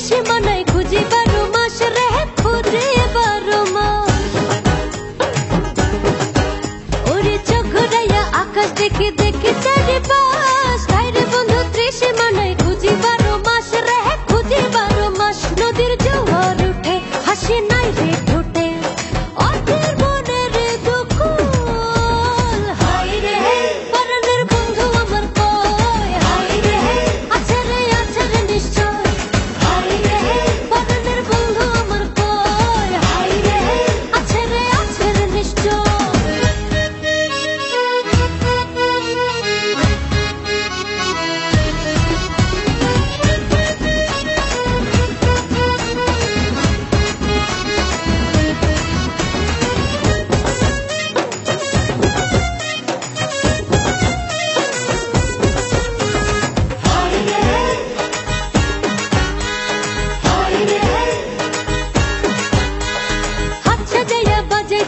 ত্রিসীমানায় খুঁজি 12 মাস রে, খুঁজি 12 মাস। ওরে চোখ ঘুরাইয়া আকাশ দেখি দেখি চারিপাশ, তাই রে বন্ধু ত্রিসীমানায় খুঁজি 12 মাস রে, খুঁজি 12 মাস। নদীর জোয়ার উঠে হাসি নাই রে ঠোঁটে, অধীর মনের দুকুল। হায় রে পরাণের বন্ধু আমার কই, হায় রে আছে রে নিশ্চয়। হায় রে পরাণের বন্ধু আমার কই, হায় রে আছে রে নিশ্চয়।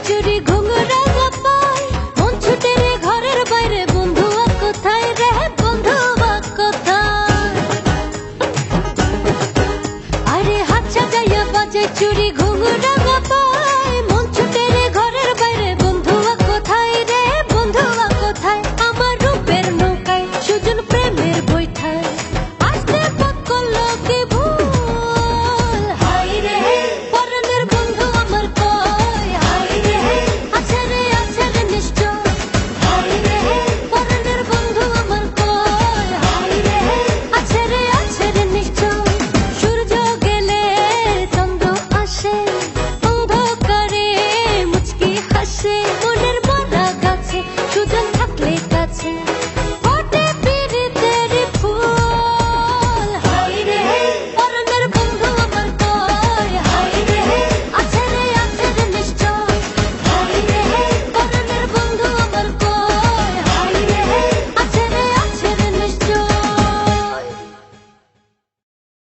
চুরি ঘুঙুরা পাই, মন ছুটে রে ঘরের বাইরে, বন্ধু কোথায় রে, বন্ধু কোথায়? আরে হাত সাজাইয়া বাজে চুরি